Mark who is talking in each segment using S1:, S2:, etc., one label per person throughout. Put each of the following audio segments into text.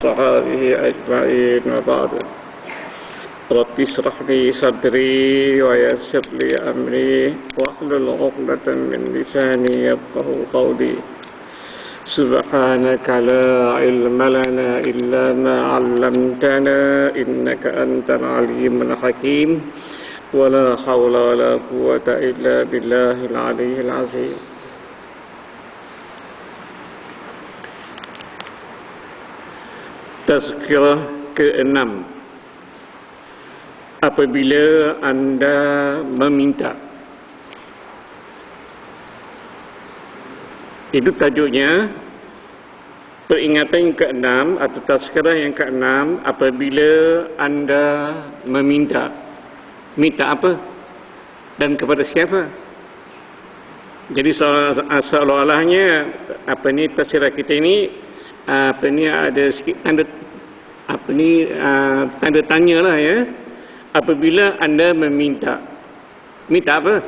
S1: وصحابه أجمعين وبعد رب اشرح لي صدري ويسر لي أمري واحلل عقدة من لساني يفقهوا قولي سبحانك لا علم لنا إلا ما علمتنا إنك أنت العليم الحكيم ولا حول ولا قوة إلا بالله العلي العظيم. Tazkirah ke-6. Apabila anda meminta. Itu tajuknya. Peringatan yang ke-6 atau tazkirah yang ke-6 apabila anda meminta. Minta apa? Dan kepada siapa? Jadi seolah-olahnya tazkirah kita ini ada sikit tanda tanya lah ya. Apabila anda meminta, minta apa?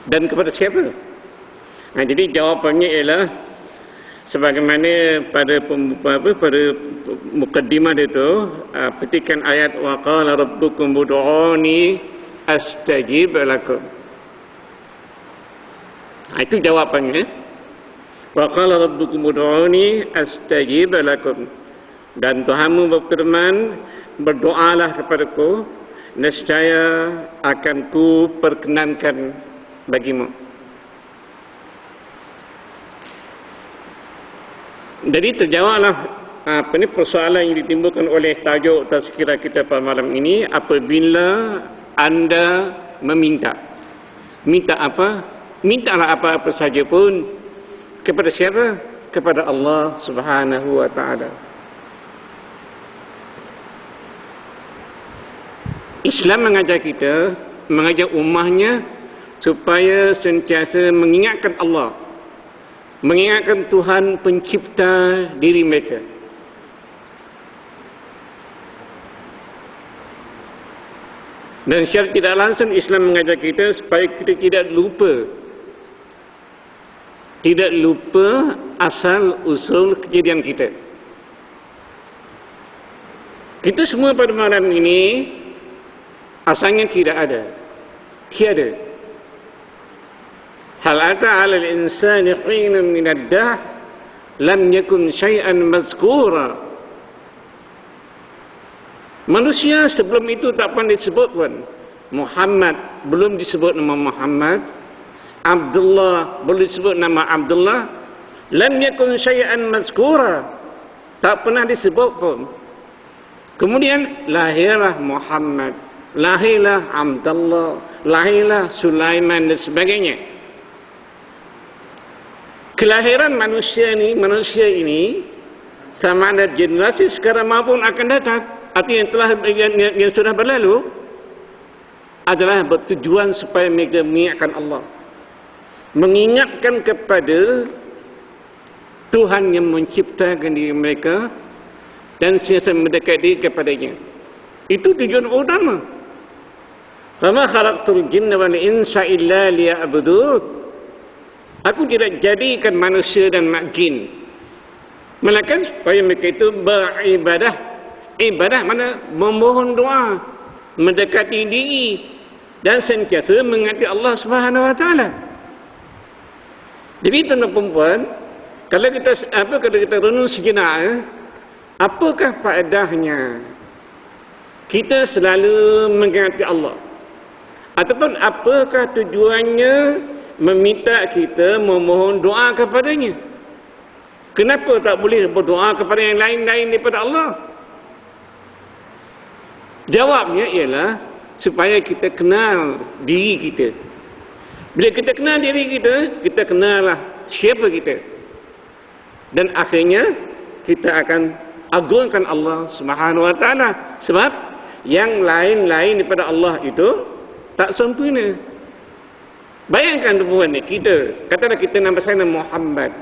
S1: Dan kepada siapa? Jadi jawapannya ialah sebagaimana pada mukaddimah itu, petikan ayat wa qala rabbukum ud'uni astajib lakum. Itu jawapannya. Wa qala rabbukum ud'uni astajib lakum. Dan Tuhanmu berfirman, berdoalah kepadaku, nescaya akan ku perkenankan bagimu. Jadi terjawablah persoalan yang ditimbulkan oleh tajuk tazkirah kita pada malam ini. Apabila anda meminta, minta apa? Mintalah apa-apa saja pun. Kepada siapa? Kepada Allah Subhanahu wa ta'ala. Islam mengajar kita, mengajar ummahnya supaya sentiasa mengingatkan Allah, mengingatkan Tuhan pencipta diri mereka. Dan secara tidak langsung Islam mengajar kita supaya kita tidak lupa asal usul kejadian kita. Kita semua pada malam ini asalnya tidak ada. Tiada. Hal ata 'alal insani hinun min ad-dahr lam yakun syai'an mazkura. Manusia sebelum itu tak pernah disebut pun. Muhammad belum disebut nama Muhammad. Abdullah boleh disebut nama Abdullah. Lam yakun syai'an mazkura. Tak pernah disebut pun. Kemudian lahirlah Muhammad, lahirlah Abdullah, lahirlah Sulaiman dan sebagainya. Kelahiran manusia ini sama ada generasi sekarang maupun akan datang, artinya yang sudah berlalu, adalah bertujuan supaya mereka mengingatkan Allah, mengingatkan kepada Tuhan yang menciptakan diri mereka dan sentiasa mendekati kepadanya. Itu tujuan utama. Fama khalaqtul jinna wal insa illa liya'budun. Aku tidak jadikan manusia dan jin melainkan supaya mereka itu beribadah. Ibadah mana? Memohon doa, mendekati diri dan sentiasa mengingati Allah Subhanahu wa taala. Jadi tuan-tuan dan puan, kalau kita renung sejenak, apakah faedahnya kita selalu mengingati Allah? Ataupun apakah tujuannya meminta kita memohon doa kepadanya? Kenapa tak boleh berdoa kepada yang lain-lain daripada Allah? Jawabnya ialah supaya kita kenal diri kita. Bila kita kenal diri kita, kita kenallah siapa kita. Dan akhirnya kita akan agungkan Allah Subhanahu wa taala. Sebab yang lain-lain daripada Allah itu tak sempurna. Bayangkan tuan ni, kita katalah kita nama saya Muhammad,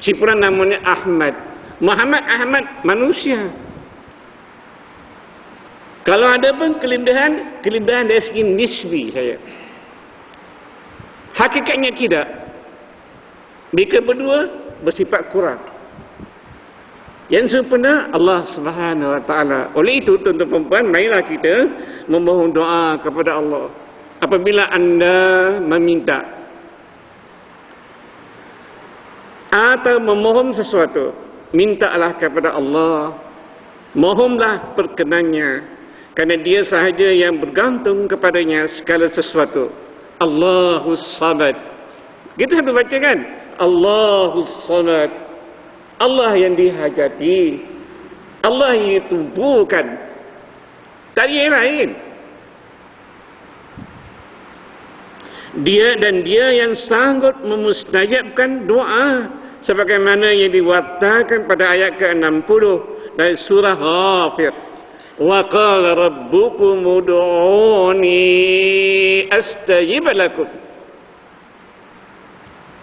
S1: si pula namanya Ahmad. Ahmad manusia. Kalau ada pun kelebihan dari segi nisbi saya. Hakikatnya tidak. Mereka berdua bersifat kurang. Yang sempurna Allah Subhanahu Wa Taala. Oleh itu tuan-tuan dan puan, marilah kita memohon doa kepada Allah. Apabila anda meminta atau memohon sesuatu, mintalah kepada Allah. Mohonlah perkenannya, kerana Dia sahaja yang bergantung kepadanya segala sesuatu. Allahus Samad. Kita harus baca kan? Allahus Samad. Allah yang dihajati, Allah yang ditumpukan, tak ada yang lain. Dia yang sanggup memustajabkan doa, sebagaimana yang diwakilkan pada ayat ke-60 dari surah Ghafir. Wa qala rabbukum ud'uni astajib lakum.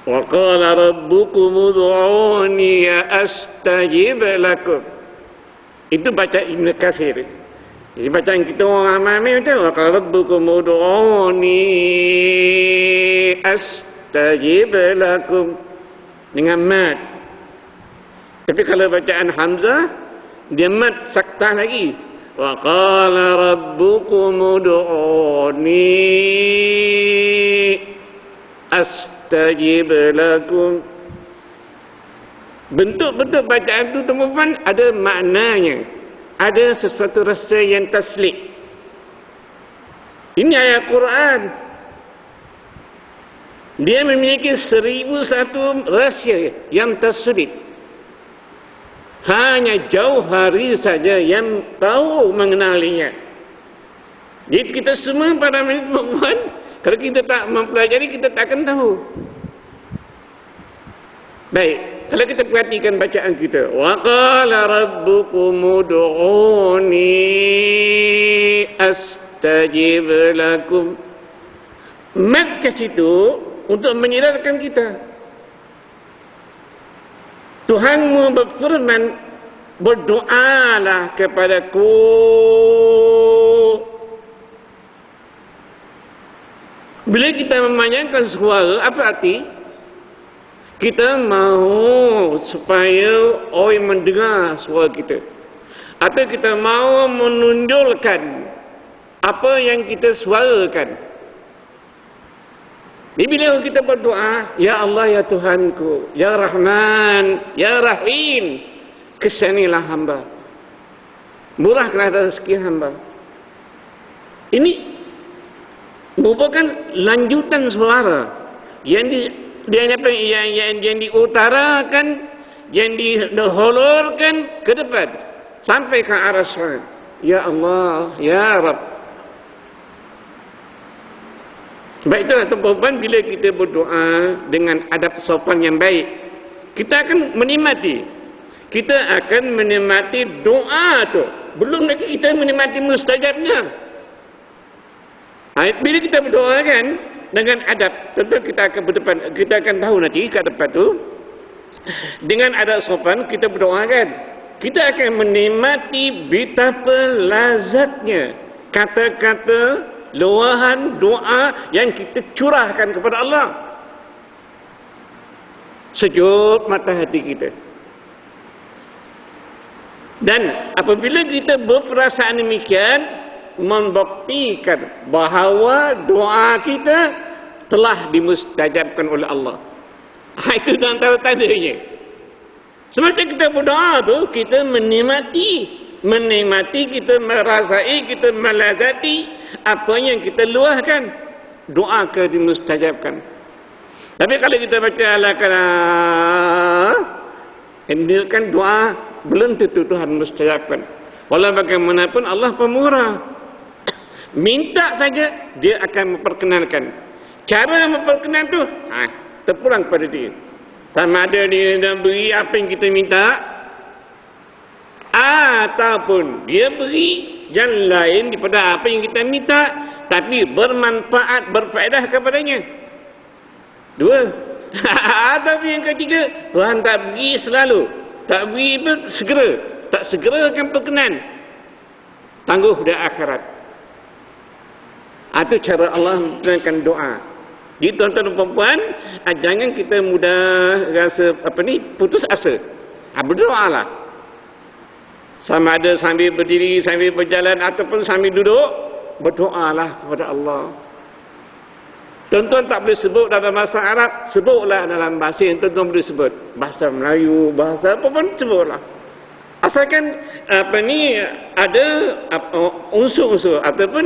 S1: Wa qala rabbukum ud'uni astajib lakum. Itu baca Ibn Katsir. Jadi bacaan kita orang ramai macam wa qala rabbukum ud'uni astajib lakum dengan mad. Tapi kalau bacaan Hamzah dia mad saktah lagi. Wa qala rabbukum ud'uni astajib lakum. Bentuk-bentuk bacaan itu teman-teman ada maknanya, ada sesuatu rasa yang taslik. Ini ayat Quran. Dia memiliki 1001 rahsia yang tersulit. Hanya Jauhari saja yang tahu mengenalinya. Jadi kita semua pada teman-teman, kalau kita tak mempelajari, kita tak akan tahu. Baik, kalau kita perhatikan bacaan kita. Wa qala rabbukum ud'uni astajib lakum. Mat ke situ untuk menyedarkan kita. Tuhanmu berfirman, berdoalah kepadaku. Bila kita memanjangkan suara, apa arti? Kita mahu supaya orang mendengar suara kita. Atau kita mahu menunjukkan apa yang kita suarakan. Jadi bila kita berdoa, Ya Allah, Ya Tuhanku, Ya Rahman, Ya Rahim, kesanilah hamba. Murahkanlah rezeki hamba. Ini merupakan lanjutan suara yang diutarakan, yang dihulurkan ke depan sampai ke arah sana. Ya Allah, Ya Rabb. Sebab itulah tuan-tuan, bila kita berdoa dengan adab sopan yang baik, kita akan menikmati. Kita akan menikmati doa tu. Belum lagi kita menikmati mustajabnya. Bila kita berdoa kan dengan adab, tentu kita akan berdepan, kita akan tahu nanti ke depan tu. Dengan adab sopan kita berdoa kan, kita akan menikmati betapa lazatnya kata-kata luahan doa yang kita curahkan kepada Allah. Sejuk mata hati kita. Dan apabila kita berperasaan demikian, membuktikan bahawa doa kita telah dimustajabkan oleh Allah. Itu dan tanda-tandanya. Semasa kita berdoa tu, kita menikmati, kita merasai, kita melazati apa yang kita luahkan. Doa ke dimustajabkan. Tapi kalau kita baca al-Qur'an, ini kan doa belum tentu Tuhan mustajabkan. Walau bagaimanapun Allah pemurah. Minta saja dia akan memperkenankan. Cara memperkenankan tu terpulang pada dia. Sama ada dia nak beri apa yang kita minta, ataupun dia beri yang lain daripada apa yang kita minta, tapi bermanfaat, berfaedah kepadanya. Dua. Ataupun yang ketiga, Tuhan tak beri selalu, tak beri segera, tak segera akan berkenan, tangguh di akhirat. Itu cara Allah menerangkan doa. Jadi tuan-tuan dan puan-puan, jangan kita mudah rasa putus asa. Berdoalah. Sama ada sambil berdiri, sambil berjalan ataupun sambil duduk, berdoalah kepada Allah. Tuan-tuan tak boleh sebut dalam bahasa Arab, sebutlah dalam bahasa yang tuan-tuan boleh sebut. Bahasa Melayu, bahasa apa pun sebutlah. Asalkan ada unsur-unsur ataupun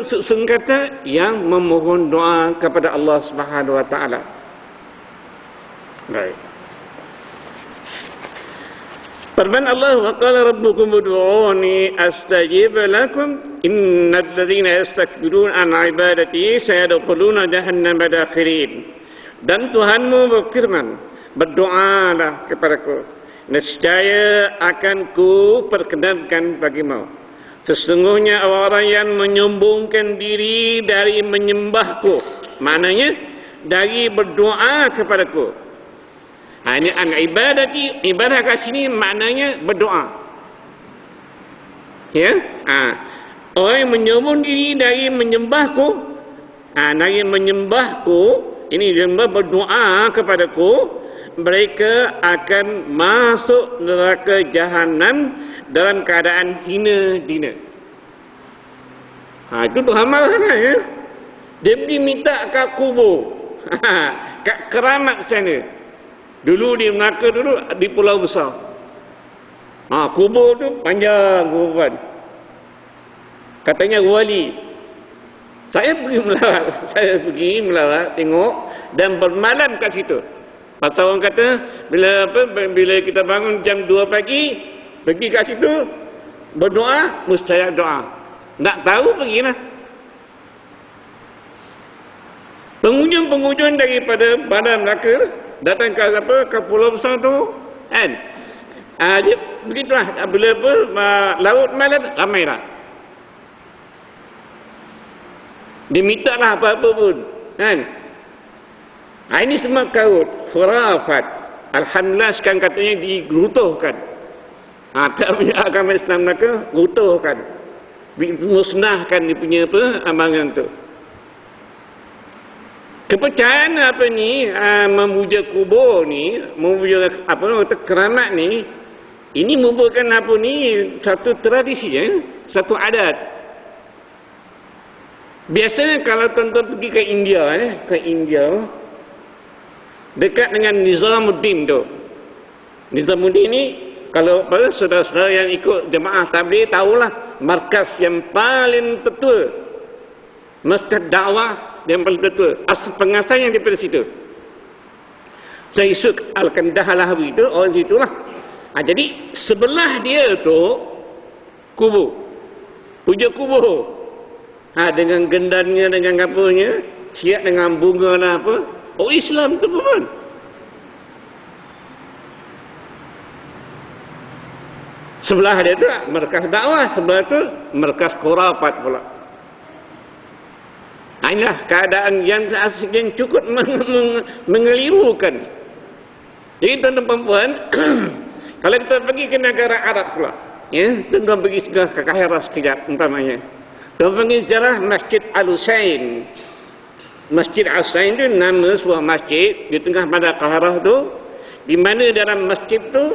S1: susun kata yang memohon doa kepada Allah Subhanahu Wa Taala. Baik. Firman Allah, wa qala rabbukum ud'uni astajib lakum innal ladzina yastakbiruna an ibadati sayadkhuluna jahannama dakhirin. Dan Tuhanmu berfirman, berdoalah kepadaku, nescaya akan ku perkenankan bagimu. Sesungguhnya orang yang menyombongkan diri dari menyembahku, maknanya dari berdoa kepadaku. Ini an ibadati, ibadah kat sini maknanya berdoa. Ya? Orang yang menyombong diri dari menyembahku, dari menyembahku, ini dia berdoa kepadaku, mereka akan masuk neraka jahanam dalam keadaan hina dina. Itu Tuhan marah ya. Dia pergi minta kat kubur, kat keramat sana. Dulu di Melaka dulu di Pulau Besar. Kubur tu panjang kuburan. Katanya wali. Saya pergi melawat, tengok dan bermalam kat situ. Pasal orang kata bila kita bangun jam 2 pagi, pergi kat situ berdoa, mustajab doa. Nak tahu pergilah. Pengunjung-pengunjung daripada Bandar Melaka datang ke Pulau Besar tu kan. Dia begitulah bila laut malam ramai dah. Dia minta lah apa-apa pun kan. Ini semua kaut khurafat. Alhamdulillah sekarang katanya dirutuhkan. Tak punya agama Islam Melaka rutuhkan, musnahkan dia punya amalan tu. Kepercayaan memuja kubur ni, memuja keramat ni, ini merupakan satu tradisi, satu adat. Biasanya kalau tuan-tuan pergi ke India, dekat dengan Nizamuddin tu. Nizamuddin ni, kalau saudara-saudara yang ikut jemaah tabligh tahulah markas yang paling tertua, markas dakwah yang paling tertua, asal pengasalnya daripada situ. Syekh Al-Kandahalawi itu orang situlah. Jadi sebelah dia tu kubur, puja kubur. Dengan gendannya, dengan apanya, siap dengan bunga lah apa. Islam tu pun. Sebelah dia tu markas dakwah, sebelah tu markas khurafat pula. Inilah keadaan yang cukup mengelirukan. Jadi tuan-tuan puan, kalau kita pergi ke negara Arab pula, tuan-tuan pergi ke Kahirah sekejap umpamanya. Tuan-tuan pergi sejarah Masjid Al-Husain. Masjid Al-Husain itu nama sebuah masjid di tengah bandar Kahirah tu, di mana dalam masjid tu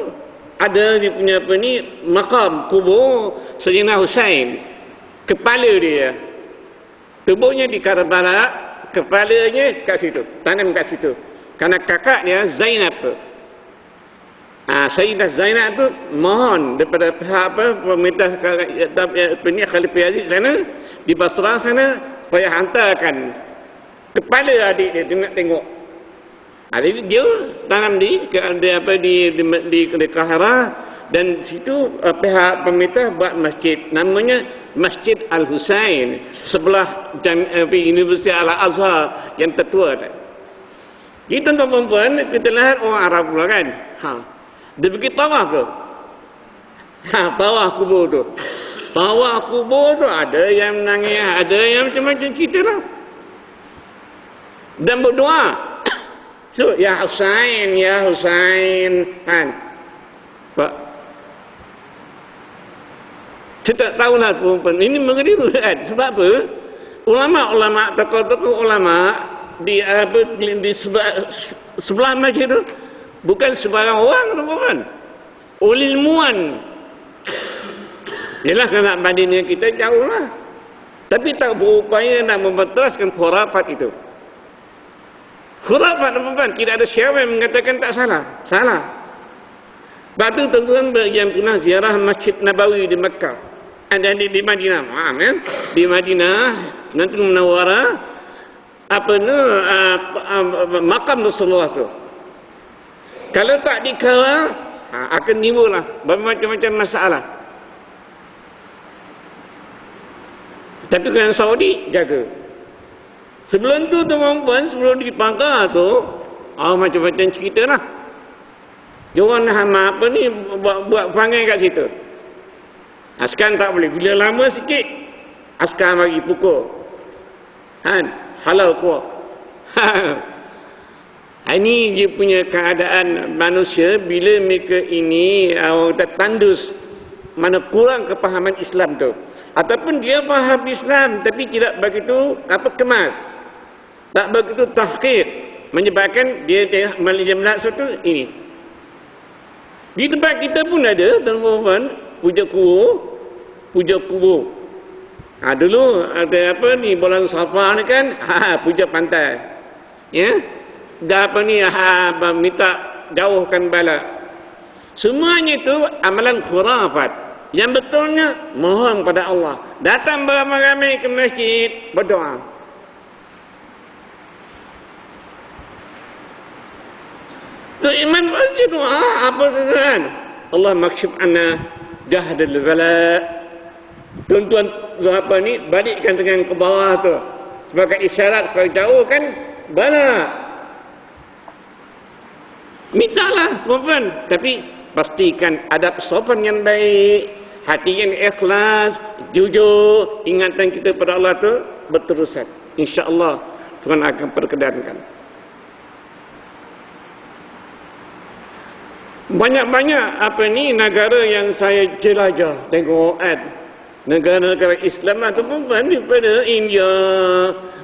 S1: ada dia punya makam kubur Sayyidina Husain. Kepala dia, tubuhnya di Karbala, kepalanya kat situ, tanam kat situ. Karena kakaknya Zainab tu, Sayyidah Zainab tu mohon daripada pihak pemerintah Khalifah Yazid sana di Basrah sana supaya hantarkan kepala adik dia nak tengok. Jadi dia tanam di Kahirah, dan situ pihak pemerintah buat masjid namanya Masjid Al-Husain sebelah Universiti Al-Azhar yang tertua. Jadi tuan-tuan perempuan, kita lihat orang Arab pula kan. Dia pergi tawaf tu. Tawaf kubur tu. Tawaf kubur tu ada yang menangis, ada yang macam-macam cerita lah. Dan berdoa. So, ya Husain, ya Husain. Pak. Saya tak tahulah perempuan. Ini mengeriru kan. Sebab apa? Ulama-ulama, tokoh-tokoh ulama di sebelah masjid itu bukan sebarang orang, bukan. Ulilmuan. Yalah kalau nak bandingkan kita jauh lah. Tapi tak berupaya nak membentaskan khurafat itu. Khurafat tuan-tuan, tidak ada siapa yang mengatakan tak salah. Salah. Batu tuan-tuan yang pernah ziarah Masjid Nabawi di Mekah. Ada di Madinah. Kan? Di Madinah, nanti Munawwarah, makam Rasulullah tu. Kalau tak dikawal, akan timbul lah bermacam-macam masalah. Tapi kan Saudi jaga. Sebelum tu tuan-tuan, sebelum dipangkal tu, macam-macam cerita lah. Diorang apa ni buat perangai kat situ. Askar tak boleh. Bila lama sikit, askar bagi pukul. Halau kuat. Ini dia punya keadaan manusia bila mereka ini tandus mana kurang kepahaman Islam tu. Ataupun dia faham Islam tapi tidak begitu kemas. Tak begitu tahqiq, menyebabkan dia melihat sesuatu ini. Di tempat kita pun ada tuan-tuan puja kubur. Dulu ada apa ni bulan Safar ni kan, puja pantai. Ya. Dah apa ni minta jauhkan bala. Semuanya itu amalan khurafat. Yang betulnya mohon pada Allah. Datang beramai-ramai ke masjid berdoa. Tu iman masjid doa apa sahaja. Allah maksyif anna jahdal bala. Tuan-tuan apa ni balikkan tangan ke bawah tu. Sebagai isyarat kalau jauh kan bala. Mintalah tuan-tuan. Tapi pastikan adab sopan yang baik. Hati yang ikhlas, jujur, ingatan kita pada Allah tu berterusan. InsyaAllah Tuhan akan perkenankan. Banyak-banyak apa ni negara yang saya jelajah tengok negara-negara Islam ataupun daripada India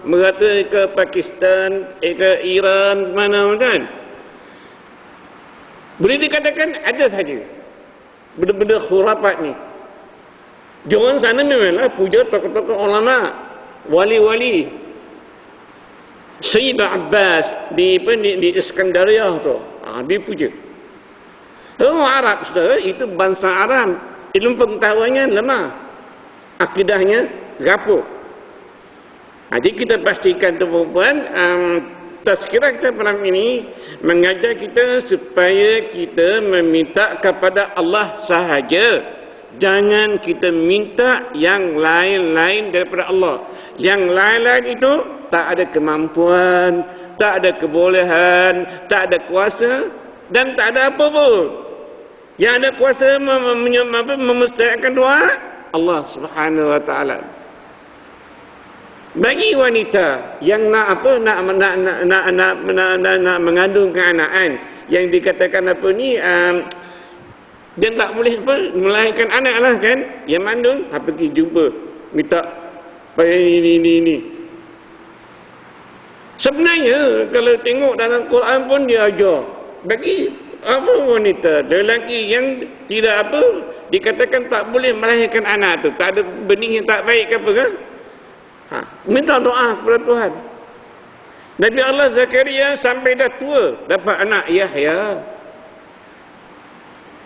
S1: merata ke Pakistan, ke Iran, mana kan. Boleh dikatakan ada saja benda-benda khurafat ni. Jangan sana memanglah puja tokoh-tokoh ulama, wali-wali. Sayyid Abbas di Iskandaria tu, dipuja. Arab saudara, itu bangsa Arab. Ilmu pengetahuannya lemah. Akidahnya rapuh. Jadi kita pastikan tuan-tuan, tazkirah kita malam ini mengajar kita supaya kita meminta kepada Allah sahaja. Jangan kita minta yang lain-lain daripada Allah. Yang lain-lain itu tak ada kemampuan, tak ada kebolehan, tak ada kuasa dan tak ada apa pun. Yang ada kuasa memustahilkan doa Allah Subhanahu wa taala. Bagi wanita yang nak mengandungkan anak yang dikatakan apa ni dia tak boleh melahirkan anak lah kan, yang mandul pergi jumpa minta supaya ini. Sebenarnya kalau tengok dalam Quran pun dia ajar bagi apa wanita lelaki yang tidak dikatakan tak boleh melahirkan anak tu, tak ada benih yang tak baik ke apa kan, minta doa kepada Tuhan. Nabi Allah Zakaria sampai dah tua dapat anak Yahya.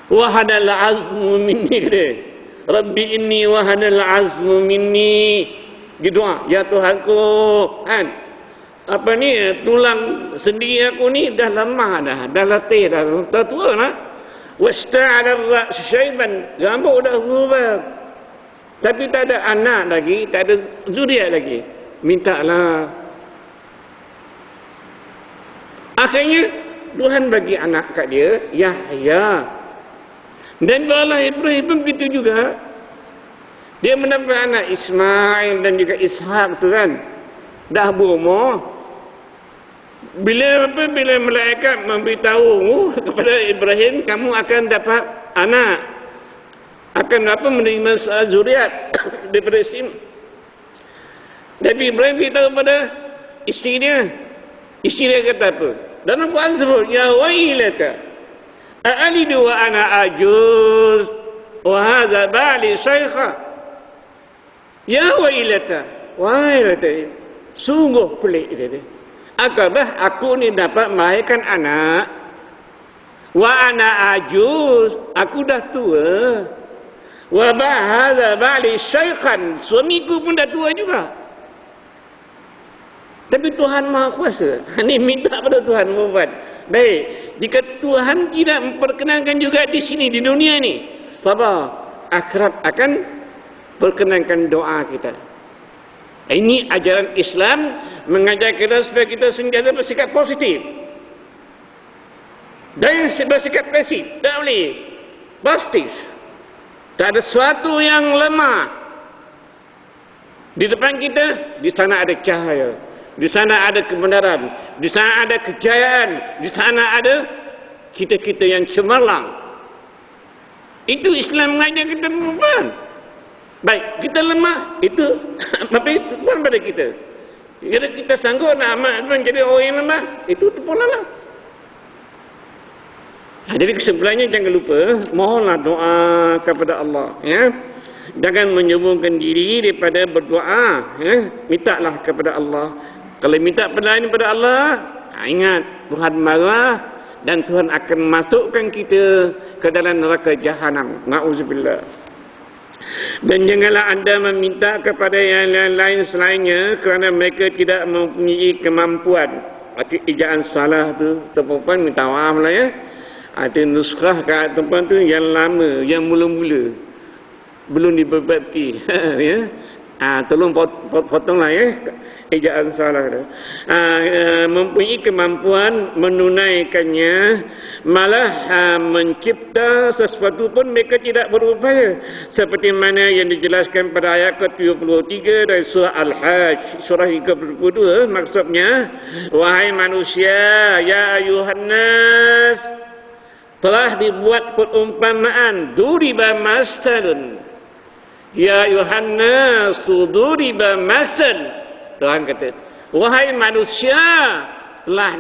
S1: Wahadal azmu minni kata. Rabbi inni wahadal azmu minni. Dia doa, ya Tuhanku, kan? Apa ni tulang sendi aku ni dah lemah dah letih dah tua lah. Wasta'ala ar-ra's syaiban, rambut dah berubah. Tapi tak ada anak lagi, tak ada zuriat lagi. Mintalah. Akhirnya Tuhan bagi anak kat dia, Yahya. Dan Allah Ibrahim pun begitu juga. Dia mendapat anak Ismail dan juga Ishak tu kan. Dah berumur. Bila malaikat memberitahu kepada Ibrahim, kamu akan dapat anak. Akan menerima zuriat daripada isteri. Tapi Ibrahim beritahu kepada isteri dia. Isteri dia kata apa? Dalam Quran sebut, ya wailaka a'alidu wa ana ajuz. wa hadza bali shaykha. Ya wailata. Sungguh pelik dia. Akabah aku ni dapat melahirkan anak. Wa ana ajuz, aku dah tua. Wa hadza bali shaykhan, suamiku pun dah tua juga. Tapi Tuhan Maha Kuasa. Ini minta pada Tuhan membuat. Baik, jika Tuhan tidak memperkenankan juga di sini, di dunia ini, sabar, akhirat akan perkenankan doa kita. Ini ajaran Islam mengajar kita supaya kita sentiasa bersikap positif. Dan bersikap pasif. Tak boleh. Positif. Tak ada sesuatu yang lemah. Di depan kita, di sana ada cahaya. Di sana ada kebenaran. Di sana ada kejayaan. Di sana ada kita-kita yang cemerlang. Itu Islam mengajar kita perempuan. Baik, kita lemah, itu bukan pada kita. Jika kita sanggup nak amat menjadi orang yang lemah, itu pula lah. Jadi kesimpulannya jangan lupa, mohonlah doa kepada Allah. Ya. Jangan menyembunyikan diri daripada berdoa. Ya. Mintalah kepada Allah. Kalau minta pertolongan kepada Allah, ingat Tuhan marah dan Tuhan akan masukkan kita ke dalam neraka jahanam. Na'udzubillah. Dan janganlah anda meminta kepada yang lain selainnya kerana mereka tidak mempunyai kemampuan. Ejaan salah tu, perempuan minta maaf lah ya. Ada nuskhah kat perempuan tu yang lama, yang mula-mula, belum diperbaiki. Ya. Tolong potonglah ya. Ejaan salah tu. Mempunyai kemampuan menunaikannya, malah mencipta sesuatu pun mereka tidak berupaya, seperti mana yang dijelaskan pada ayat ke-73 dari surah Al-Hajj, surah 32. Maksudnya, wahai manusia, ya ayuhan nas, telah dibuat perumpamaan, duriba masalun, ya ayuhan nas, duriba masal. Tuhan kata, wahai manusia, telah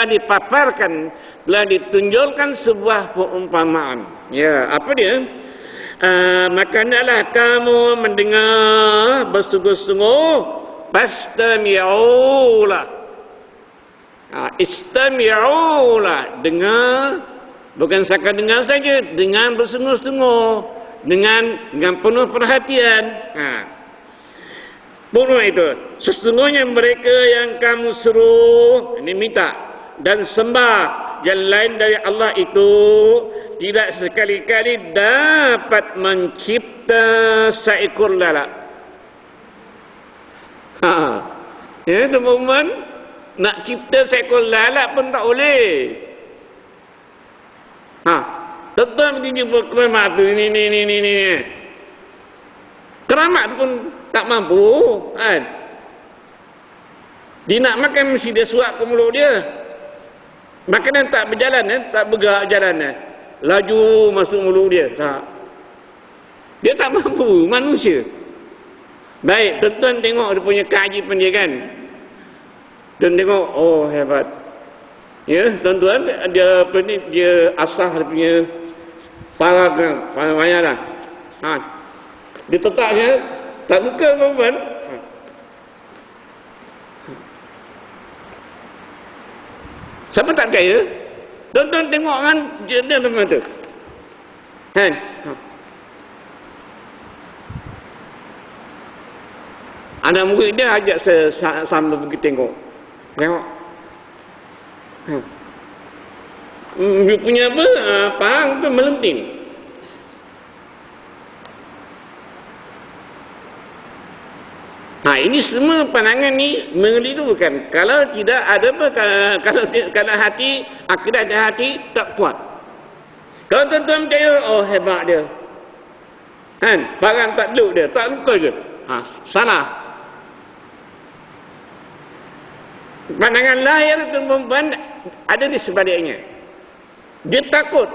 S1: dipaparkan, telah ditunjukkan sebuah perumpamaan. Ya, apa dia? Maka hendaklah kamu mendengar bersungguh-sungguh, fastami'ulah. Istami'ulah, dengar, bukan sekadar dengar saja, dengan bersungguh-sungguh, dengan penuh perhatian. Bunuh itu. Sesungguhnya mereka yang kamu suruh, ini minta, dan sembah yang lain dari Allah itu tidak sekali-kali dapat mencipta seekor lalat. Ya, teman-teman, nak cipta seekor lalat pun tak boleh. Tuan-tuan begini keramat tu, ini. Keramat pun tak mampu, kan? Dia nak makan mesti dia suap ke mulut dia. Makanan tak berjalan, tak bergerak jalan, laju masuk mulut dia. Tak. Dia tak mampu, manusia. Baik, tuan-tuan tengok dia punya keajaiban dia kan. Tuan tengok, oh hebat. Ya, tuan-tuan, dia asah dia punya parah banyak lah. Dia tetaknya tak buka perempuan. Siapa tak percaya? Tuan-tuan tengok kan dia teman tu. Kan? Anak murid dia ajak saya sambil pergi tengok. Tengok. Dia punya apa? Pang tu melenting. Ini semua pandangan ni mengelirukan. Kalau tidak ada apa, kalau hati, akidah dan hati tak kuat. Kalau tuan-tuan percaya, oh hebat dia. Kan? Barang tak duduk dia, tak luka je. Salah. Pandangan lahir perempuan ada di sebaliknya. Dia takut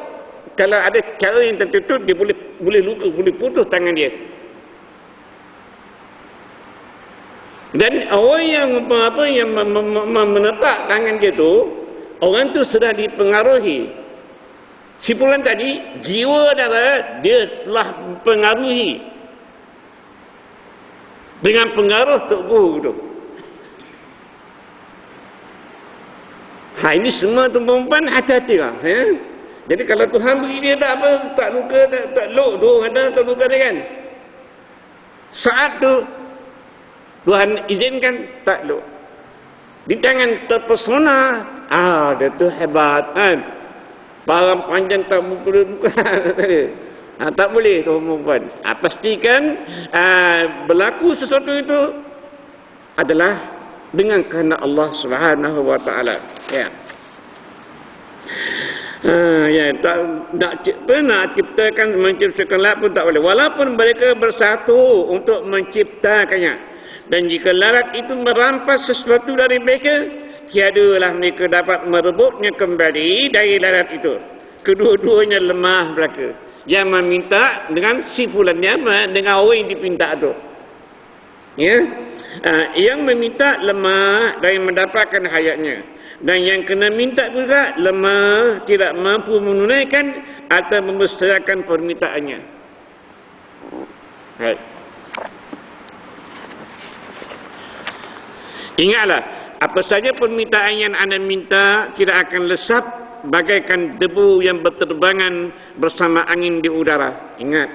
S1: kalau ada cara yang tertutup, dia boleh luka, boleh putus tangan dia. Dan orang yang menetap tangan dia tu, orang tu sudah dipengaruhi Simpulan tadi, jiwa dia telah pengaruhi dengan pengaruh tubuh tu. Ini semua tu perempuan hati-hatilah. Ya? Jadi kalau Tuhan beri dia tak apa, tak luka, tak luk tu, kata tak luka dia kan. Saat tu Tuhan izinkan tak luk. Di tangan terpesona, dia tu hebat kan. Parang panjang tak buka. Tak boleh tu perempuan. Pastikan berlaku sesuatu itu adalah dengan kehendak Allah Subhanahu wa taala. Ya. Tak nak ciptakan menciptakan lalat pun tak boleh. Walaupun mereka bersatu untuk menciptakannya. Dan jika lalat itu merampas sesuatu dari mereka, tiadalah mereka dapat merebutnya kembali dari lalat itu. Kedua-duanya lemah belaka. Yang meminta dengan simpulannya dengan orang yang dipinta tu. Ya. Yang meminta lemah dari mendapatkan hayatnya. Dan yang kena minta juga lemah, tidak mampu menunaikan atau membesarkan permintaannya. Right. Ingatlah, apa saja permintaan yang anda minta tidak akan lesap bagaikan debu yang berterbangan bersama angin di udara. Ingat.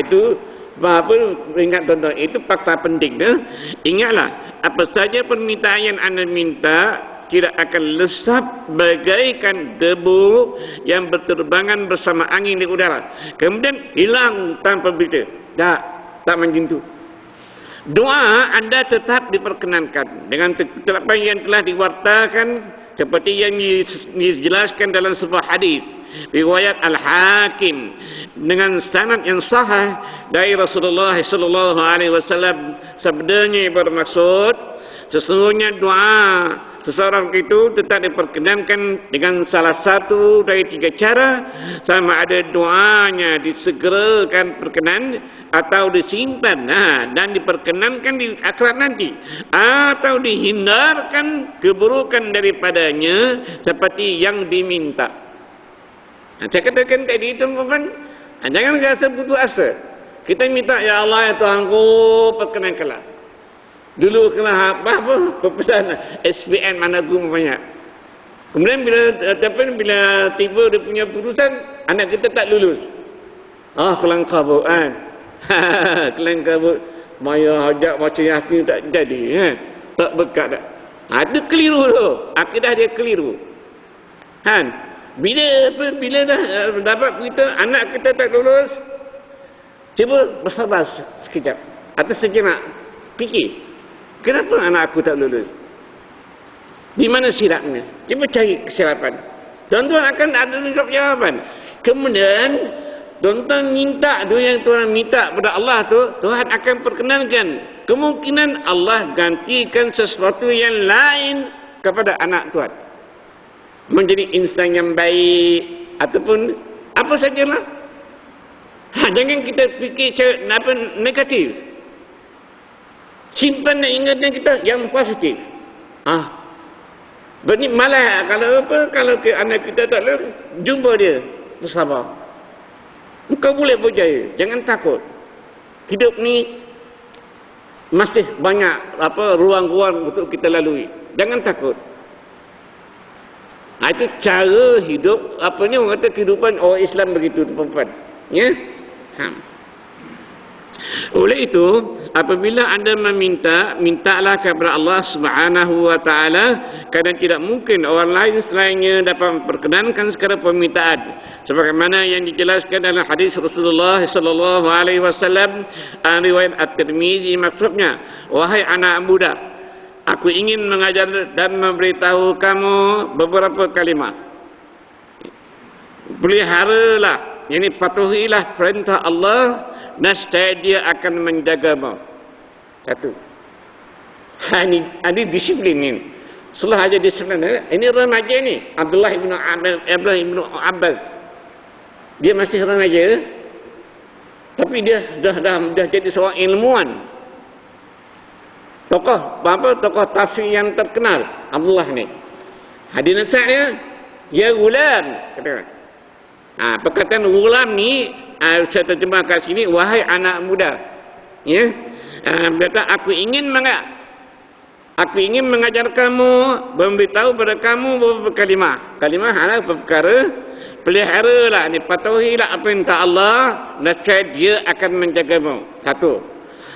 S1: Itu apa? Ingat tuan-tuan, itu fakta penting dah. Ingatlah, apa saja permintaan yang anda minta tidak akan lesap bagaikan debu yang berterbangan bersama angin di udara. Kemudian hilang tanpa berita. Tak macam tu. Doa anda tetap diperkenankan dengan ketetapan yang telah diwartakan seperti yang dijelaskan dalam sebuah hadis riwayat Al-Hakim dengan sanad yang sahih dari Rasulullah sallallahu alaihi wasallam. Sabdanya bermaksud sesungguhnya doa seseorang itu tetap diperkenankan dengan salah satu dari 3 cara, sama ada doanya disegerakan berkenan atau disimpan dan diperkenankan di akhirat nanti, atau dihindarkan keburukan daripadanya seperti yang diminta. Saya katakan tadi itu jangan rasa putus asa. Kita minta, ya Allah ya Tuhanku perkenankanlah. Dulu kena apa pepesan SPN mana guru banyak. Kemudian bila tiba dia punya putusan, anak kita tak lulus. Kelang kabut kan. Kelang kabut. Maya hajat macam yakin tak jadi. Tak berkat tak. Itu keliru tu. Akidah dia keliru. Kan? Bila dah dapat berita anak kita tak lulus, cuba bersabar sekejap. Atau sejenak. Fikir. Kenapa anak aku tak lulus? Di mana silapnya? Cuba cari kesilapan. Tuan-tuan akan ada jawapan. Kemudian tuan-tuan minta doa yang tuan minta pada Allah tu, Tuhan akan perkenankan. Kemungkinan Allah gantikan sesuatu yang lain kepada anak tuan. Menjadi insan yang baik ataupun apa sajalah. Jangan kita fikir apa negatif. Simpan dan ingatkan kita yang positif. Berarti malah kalau anak kita tak lulus, jumpa dia, bersabar. Engkau boleh berjaya, jangan takut. Hidup ni masih banyak ruang-ruang untuk kita lalui. Jangan takut. Itu cara hidup orang kata kehidupan orang Islam begitu, perempuan. Ya? Oleh itu, apabila anda mintalah kepada Allah Subhanahu wa taala, kerana tidak mungkin orang lain selainnya dapat memperkenankan segala permintaan. Sebagaimana yang dijelaskan dalam hadis Rasulullah sallallahu alaihi wasallam, riwayat At-Tirmizi, maksudnya, wahai anak muda, aku ingin mengajar dan memberitahu kamu beberapa kalimat. Peliharalah, yakni patuhilah perintah Allah, nescaya dia akan menjagamu. Satu. Ini disiplin ini. Setelah aja disiplin. Ini remaja ni. Abdullah ibn Abbas. Dia masih remaja. Tapi dia dah jadi seorang ilmuwan. Tokoh tafsir yang terkenal. Abdullah ni. Hadis nasihatnya, ya gulam. Perkataan gulam ni saya terjemah kat sini, wahai anak muda. Ya. Berkata aku ingin mengajar kamu, memberitahu pada kamu beberapa kalimah. Kalimah adalah perkara peliharalah, ni patuhilah apa perintah Allah, nescaya dia akan menjagamu. Satu.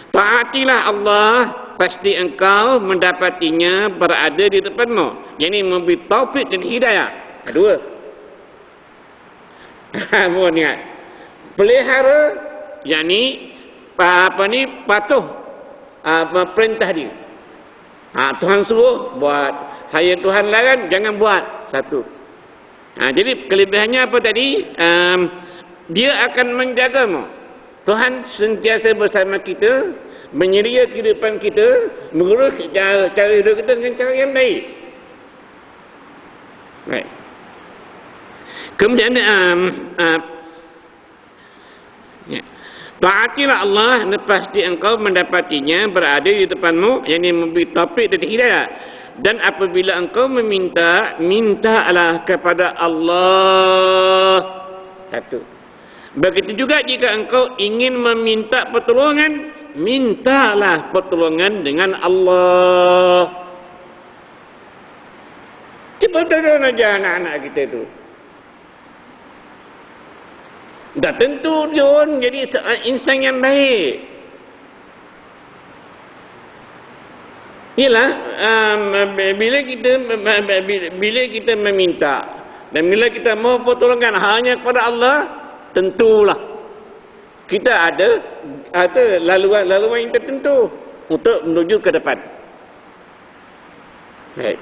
S1: Taatilah Allah, pasti engkau mendapatinya berada di depanmu. Yang ini memberi taufik dan hidayah. Dua. Mohon ingat. Pelihara, yang ni patuh perintah dia. Tuhan suruh buat, saya Tuhan larang jangan buat. Satu. Jadi kelebihannya apa tadi? Dia akan menjagamu. Tuhan sentiasa bersama kita, menyedia kehidupan kita, mengurus cara hidup kita dengan cara yang baik. Baik. Kemudian taatilah Allah, pasti engkau mendapatinya berada di depanmu, yang ini memberi taufik dan hidayah. Dan apabila engkau meminta, mintalah kepada Allah. Satu. Begitu juga jika engkau ingin meminta pertolongan, mintalah pertolongan dengan Allah. Cuba tolong aja anak-anak kita tu. Dah tentu dia jadi insan yang baik. Ialah bila kita meminta dan bila kita mau pertolongan hanya kepada Allah, tentulah kita ada laluan yang tertentu untuk menuju ke depan. Baik.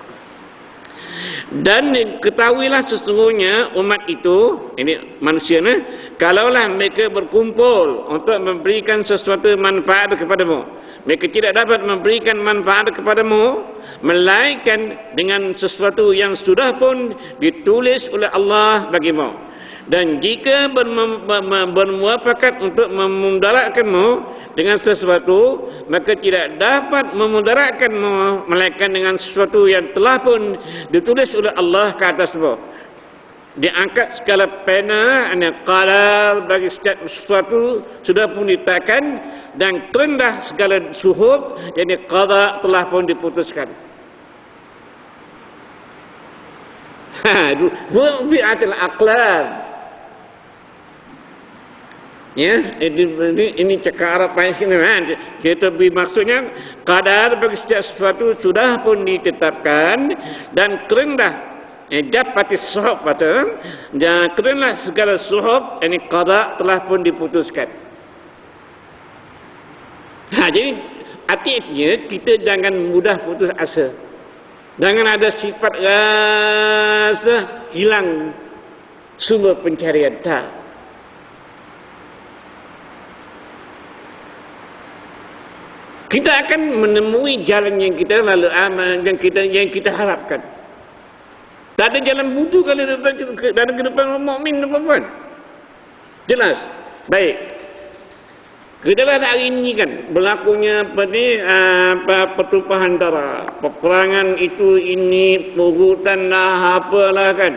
S1: Dan ketahuilah sesungguhnya umat itu, ini manusia ni, kalaulah mereka berkumpul untuk memberikan sesuatu manfaat kepadamu, mereka tidak dapat memberikan manfaat kepadamu melainkan dengan sesuatu yang sudah pun ditulis oleh Allah bagimu. Dan jika bermuafakat untuk memudaratkanmu dengan sesuatu, maka tidak dapat memudaratkanmu melainkan dengan sesuatu yang telah pun ditulis oleh Allah ke atasmu. Diangkat segala pena, qalam bagi setiap sesuatu sudah pun ditetapkan, dan terendah segala suhuf, yang qada telah pun diputuskan. Bi'atil aqlam. Ya, ini cakap Arab paling sini kan. Kita bermaksudnya qadar bagi setiap sesuatu sudah pun ditetapkan, dan kerendah dapati suhuf atau dan kerendah segala suhuf, ini qada telah pun diputuskan. Jadi artinya kita jangan mudah putus asa. Jangan ada sifat rasa hilang sumber pencarian. Tak. Kita akan menemui jalan yang kita lalu aman, yang kita harapkan. Tak ada jalan buntu kalau dalam kehidupan mukmin, tuan-tuan. Jelas. Baik. Kita hari ini kan berlakunya pertumpahan darah, peperangan itu ini, pugutan lah apalah kan.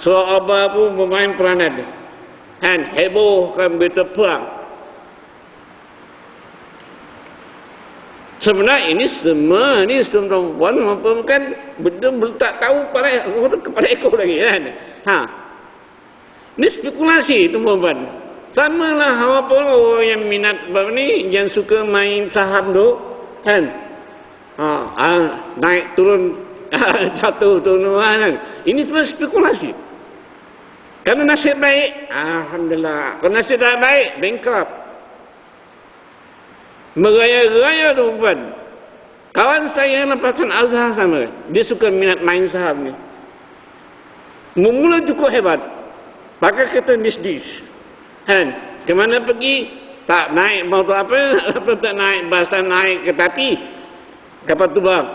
S1: Sahabat pun bermain peranan. Heboh kan berita perang. Sebenarnya ini semua ni tuan-tuan kan betul tak tahu kepada ekor lagi kan. Ini spekulasi tuan-tuan. Sama lah apa yang minat ni, yang suka main saham tu kan. Naik turun jatuh turun kan. Ini semua spekulasi. Kalau nasib baik, alhamdulillah. Kalau nasib tak baik, bankrupt. Meraya-raya tuan-tuan. Kawan saya lepasan Azhar sama. Dia suka minat main saham ni. Mula cukup hebat. Pakai kereta dis-dis. Kan? Kemana pergi? Tak naik motor apa tak naik basa, naik kereta api. Kapal terbang.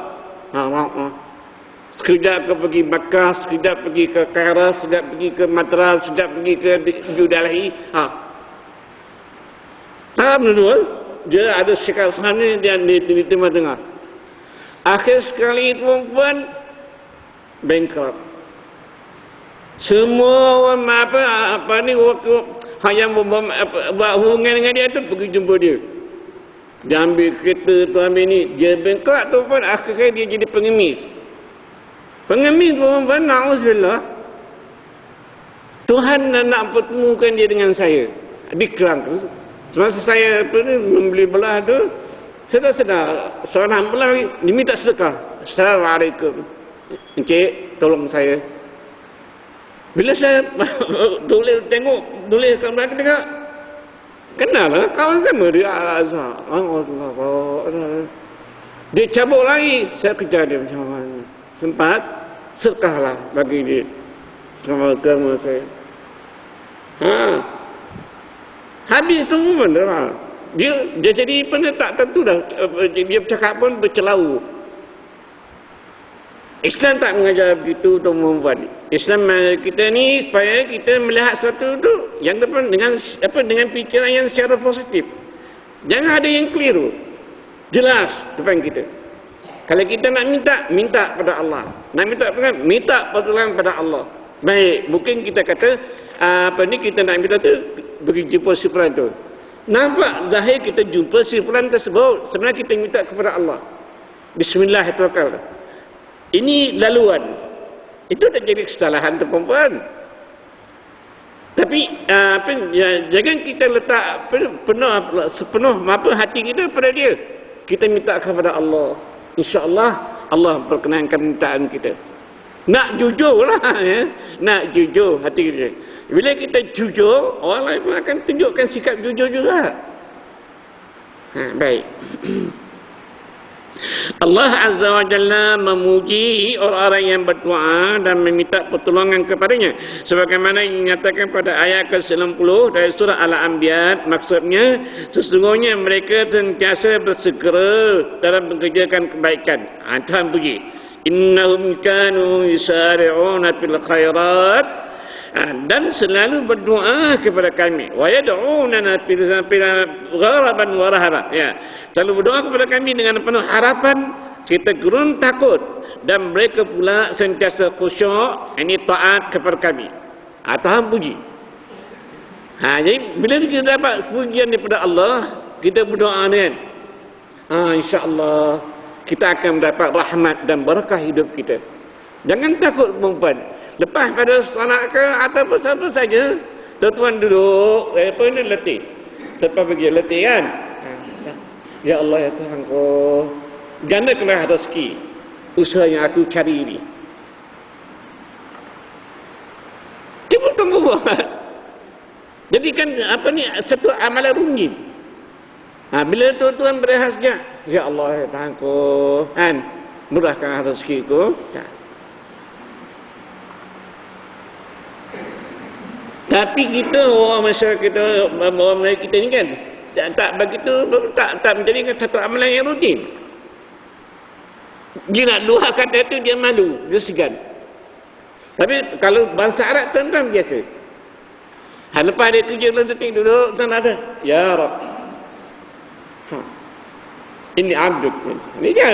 S1: Sekejap ke pergi Makkah, sekejap pergi ke Kairo, sekejap pergi ke Madras, sekejap pergi ke New Delhi. Alhamdulillah. Dia ada sekal sana dan di tengah-tengah. Akhir sekali tuan-tuan, bankrupt. Semua orang apa ni yang buat hubungan dengan dia tu pergi jumpa dia. Dia ambil kereta tu, ambil ni, dia bengkak tu pun akhirnya dia jadi pengemis. Pengemis pun na'udzubillah. Tuhan nak pertemukan dia dengan saya di Kelang tu. Semasa saya membeli belah tu, sedar-sedar seorang belah dia minta sedekah. Assalamualaikum, encik tolong saya. Bila saya tulis kat belakang tengok, kenal lah kawan sama dia Azhar. Dia cabut lagi, saya kejar dia macam mana. Sempat sedekahlah bagi dia sama agama saya. Habis semua benda lah. Dia jadi benda tak tentu dah. Dia bercakap pun bercelau. Islam tak mengajar begitu untuk membuat. Islam kita ni supaya kita melihat sesuatu tu yang depan dengan fikiran yang secara positif. Jangan ada yang keliru. Jelas depan kita. Kalau kita nak minta pada Allah. Nak minta pertolongan pada Allah. Baik, mungkin kita kata kita nak minta tu pergi jumpa si fulan tu. Nampak zahir kita jumpa si fulan tersebut, sebenarnya kita minta kepada Allah. Bismillahirrahmanirrahim. Ini laluan. Itu tak jadi kesalahan tu perempuan. Tapi jangan kita letak sepenuh hati kita pada dia. Kita minta kepada Allah. InsyaAllah Allah perkenankan mintaan kita. Nak jujur lah ya. Nak jujur hati kita. Bila kita jujur, orang lain pun akan tunjukkan sikap jujur juga. Baik. Allah Azza wa Jalla memuji orang-orang yang berdoa dan meminta pertolongan kepadanya. Sebagaimana dinyatakan pada ayat ke-90 dari surah Al-Anbiya, maksudnya sesungguhnya mereka sentiasa bersegera dalam mengerjakan kebaikan. Tuhan puji. Innahum kanu yusari'una fil khairat, dan selalu berdoa kepada kami. Wa yad'unana fil gharaban wa rahaba. Ya. Selalu berdoa kepada kami dengan penuh harapan, kita gerun takut, dan mereka pula sentiasa khusyuk, ini taat kepada kami. Tuhan puji. Jadi bila kita dapat pujian daripada Allah, kita berdoa kan. Insya-Allah kita akan mendapat rahmat dan barakah hidup kita. Jangan takut perempuan. Lepas pada solat ke ataupun apa saja, tuan duduk, letih. Lepas pergi letih kan. Ya Allah ya Tuhanku, gandakanlah rezeki usaha yang aku cari ini. Cuba tunggu buat. Jadi kan satu amalan rutin. Bila tuan berhasnya, ya Allah ya Tuhanku, kan mudahkan rezekiku. Ya. Tapi kita orang masyarakat kita, orang Melayu kita ni kan tak begitu, tak menjadikan satu amalan yang rutin. Dia nak dua kata itu dia malu, dia segan. Tapi kalau bangsa Arab tuan-tuan biasa. Lepas dia kerja letik duduk sana ada, ya Rabb. Ini abduk. Ini dia.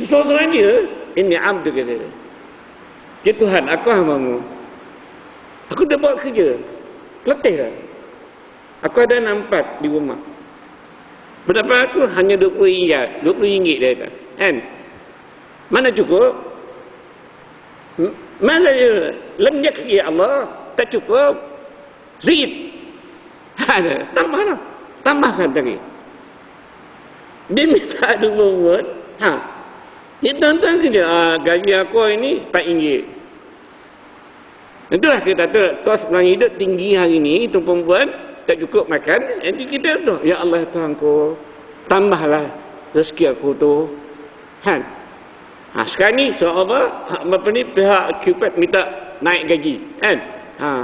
S1: Seorang dia, ini abduk kata dia. Ya Tuhan, aku hamba-Mu. Aku dah buat kerja. Letih dah. Aku ada 4 di rumah. Berapa aku? Hanya 20 ringgit dia kata. Kan? Mana cukup? Mana dia? Lam yakfi Allah. Tak cukup. Zid. Ada. Tambahlah. Tambahkan lagi. Dia minta 20 buat. Dia tonton kerja. Gaji aku ini 4 ringgit. Itulah kita kata, kos pulang hidup tinggi hari ini, itu perempuan, tak cukup makan, jadi kita tu, ya Allah Tuhanku, tambahlah rezeki aku tu. Sekarang ni, pihak Cupid minta naik gaji, kan?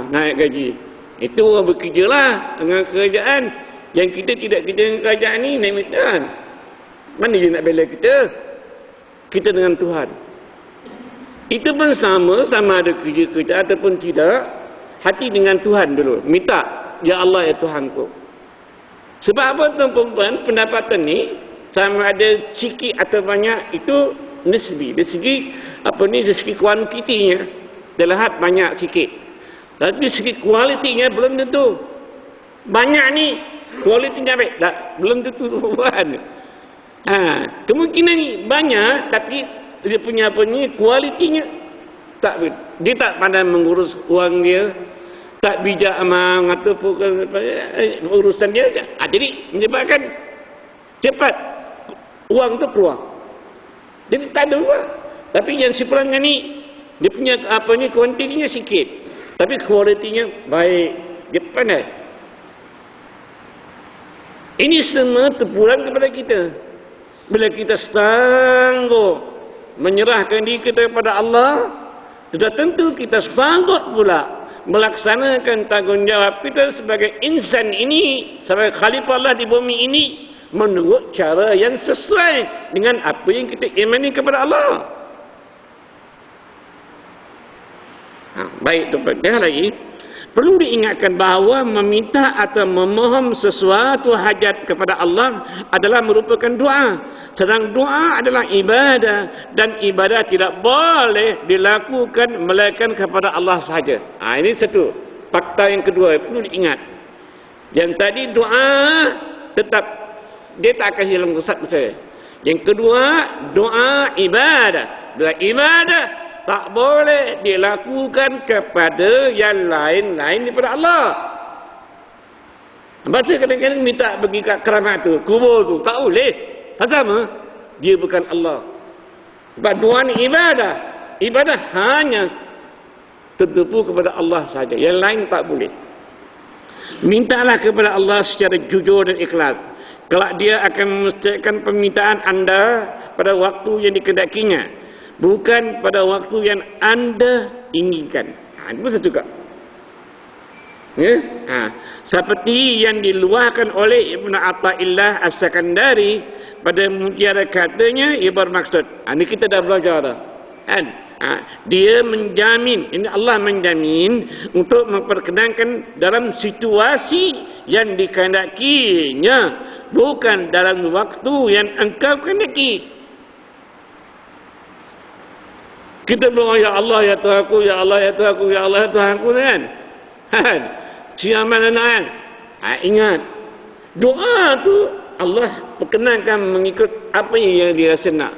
S1: Naik gaji. Itu orang bekerja lah dengan kerajaan. Yang kita tidak kerja dengan kerajaan ni, naik minta. Mana dia nak bela kita? Kita dengan Tuhan. Itu pun sama ada kerja ataupun tidak, hati dengan Tuhan dulu. Minta, ya Allah ya Tuhanku. Sebab apa tuan perempuan, pendapatan ni sama ada sikit atau banyak itu nisbi. Dari segi dari segi kuantitinya. terlihat banyak sikit. Tapi segi kualitinya belum tentu. Banyak ni kualitinya baik. Tak, belum tentu tuan. Kemungkinan ni banyak tapi dia punya apa ni kualitinya tak, dia tak pandai mengurus wang dia, tak bijak mengatur urusan dia. Jadi menyebabkan cepat wang tu keluar. Jadi tak ada wang. Tapi yang sebenarnya ni dia punya apa ni kuantitinya sikit tapi kualitinya baik. Dia pandai. Ini semua terpulang kepada kita. Bila kita sanggup menyerahkan diri kita kepada Allah, sudah tentu kita sanggup pula melaksanakan tanggungjawab kita sebagai insan ini, sebagai khalifah Allah di bumi ini, menurut cara yang sesuai dengan apa yang kita imani kepada Allah. Baik tu lagi. Perlu diingatkan bahawa meminta atau memohon sesuatu hajat kepada Allah adalah merupakan doa. Sedang doa adalah ibadah dan ibadah tidak boleh dilakukan melainkan kepada Allah sahaja. Ini satu. Fakta yang kedua perlu diingat. Yang tadi doa tetap dia tak akan hilang rusak saya. Yang kedua doa ibadah. Bila ibadah tak boleh dilakukan kepada yang lain-lain daripada Allah. Baca kadang-kadang minta pergi kat keramat tu, kubur tu, tak boleh. Sama, dia bukan Allah. Sebab doa ni ibadah. Ibadah hanya tertumpu kepada Allah saja. Yang lain tak boleh. Mintalah kepada Allah secara jujur dan ikhlas. Kelak dia akan memestikan permintaan anda pada waktu yang dikehendakinya, bukan pada waktu yang anda inginkan. Itu satu kak. Seperti yang diluahkan oleh Ibn Athaillah As-Sakandari pada mutiara katanya, ia bermaksud. Ini kita dah belajar dah. Dia menjamin, ini Allah menjamin untuk memperkenankan dalam situasi yang dikehendakinya, bukan dalam waktu yang engkau kehendaki. Kita berdoa, ya Allah, ya Tuhanku, ya Allah, ya Tuhanku, ya Allah, ya Tuhanku, kan? Siaman kan? Ingat, doa tu Allah perkenankan mengikut apa yang dia rasa nak.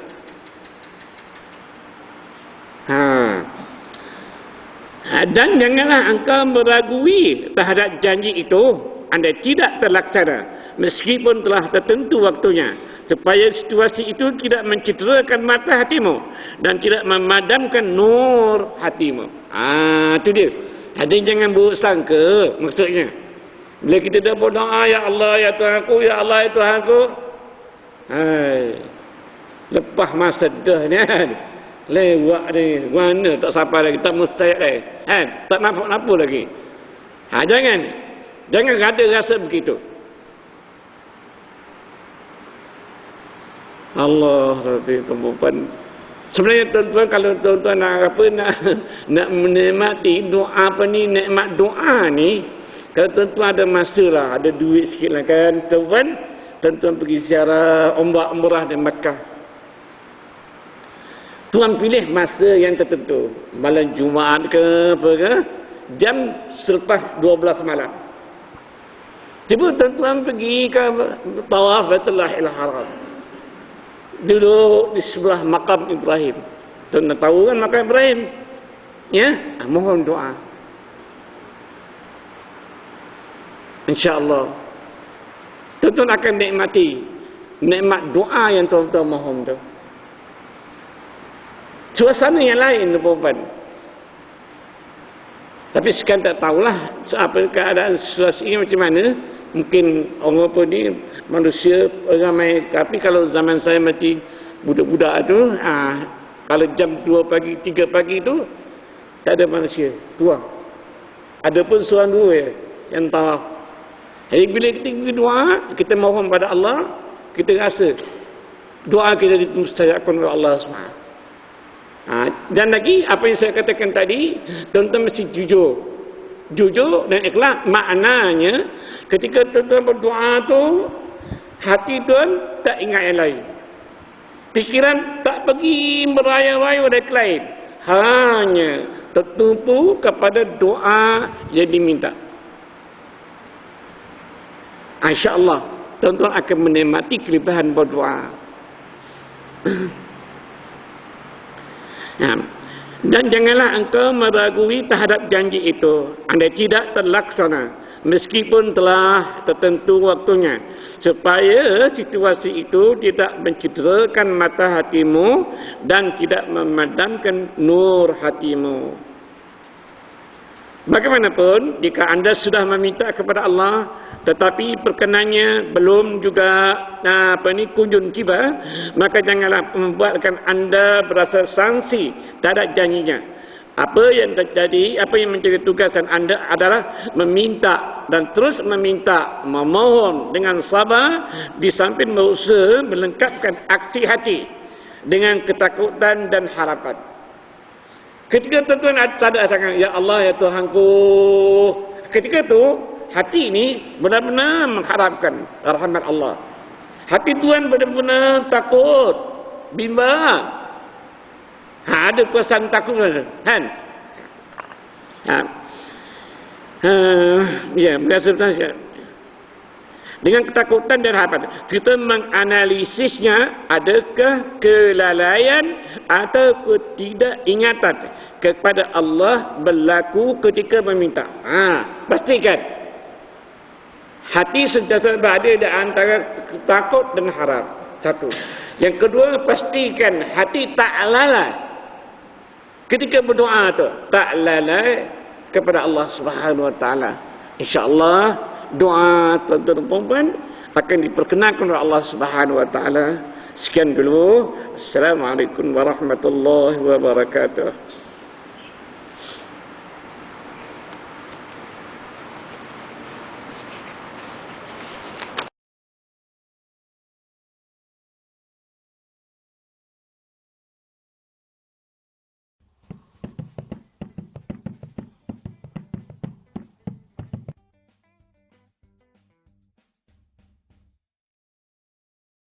S1: Dan janganlah engkau meragui terhadap janji itu anda tidak terlaksana meskipun telah tertentu waktunya, supaya situasi itu tidak mencederakan mata hatimu dan tidak memadamkan nur hatimu. Itu dia. Jadi jangan buruk sangka maksudnya. Bila kita dah berdoa, ya Allah, ya Tuhanku, ya Allah, ya Tuhanku, lepas masa dah ni kan, lewat ni, mana tak sampai lagi, tak mustahil lagi, tak nampak-nampak lagi. Jangan ada rasa begitu. Allah Rabbi perempuan. Sebenarnya tuan-tuan, kalau tuan-tuan nak menikmati doa nikmat doa ni, kalau tuan-tuan ada masa lah, ada duit sikit lah kan, tuan-tuan pergi ziarah umrah di Makkah. Tuan pilih masa yang tertentu, malam Jumaat ke apa ke, jam selepas 12 malam. Tiba tuan-tuan pergi ke tawaf Baitullahil Haram, duduk di sebelah makam Ibrahim. Tuan tahu kan makam Ibrahim? Ya, mohon doa. InsyaAllah tuan-tuan akan nikmati nikmat doa yang tuan-tuan mohon tu. Suasana yang lain tuan-tuan. Tapi sekarang tak tahulah apa keadaan situasi macam mana. Mungkin orang apa ni manusia ramai, tapi kalau zaman saya masih budak-budak tu, kalau jam 2 pagi, 3 pagi tu tak ada manusia, keluar. Ada pun seorang dua yang tawaf. Jadi bila kita doa, kita mohon pada Allah, kita rasa doa kita dimustajabkan oleh Allah SWT. Dan lagi apa yang saya katakan tadi, tuan-tuan mesti jujur dan ikhlas. Maknanya ketika tuan-tuan berdoa tu, hati tuan tak ingat yang lain, pikiran tak pergi merayau-rayau dari lain, hanya tertumpu kepada doa yang diminta. InsyaAllah tuan-tuan akan menikmati kelebihan berdoa. Dan janganlah engkau meragui terhadap janji itu andai tidak terlaksana, meskipun telah tertentu waktunya, supaya situasi itu tidak mencederakan mata hatimu dan tidak memadamkan nur hatimu. Bagaimanapun, jika anda sudah meminta kepada Allah tetapi perkenannya belum juga kunjung tiba, maka janganlah membuatkan anda berasa sangsi terhadap janjinya. Apa yang terjadi, apa yang menjadi tugasan anda adalah meminta dan terus meminta, memohon dengan sabar, di samping berusaha melengkapkan aksi hati dengan ketakutan dan harapan. Ketika tuan-tuan sadar sangat, ya Allah, ya Tuhanku, ketika itu hati ini benar-benar mengharapkan rahmat Allah. Hati tuan benar-benar takut, bimbang. Ada perasaan takut kan? Ya, biasa. Dengan ketakutan dan harapan, kita menganalisisnya, adakah kelalaian atau ketidakingatan kepada Allah berlaku ketika meminta. Pastikan hati sentiasa berada di antara takut dan harap. Satu. Yang kedua, pastikan hati tak lalai ketika berdoa tu, tak lalai kepada Allah Subhanahu Wa Taala. InsyaAllah doa tuan-tuan dan puan akan diperkenankan oleh Allah Subhanahu Wa Taala. Sekian dulu. Assalamualaikum warahmatullahi wabarakatuh.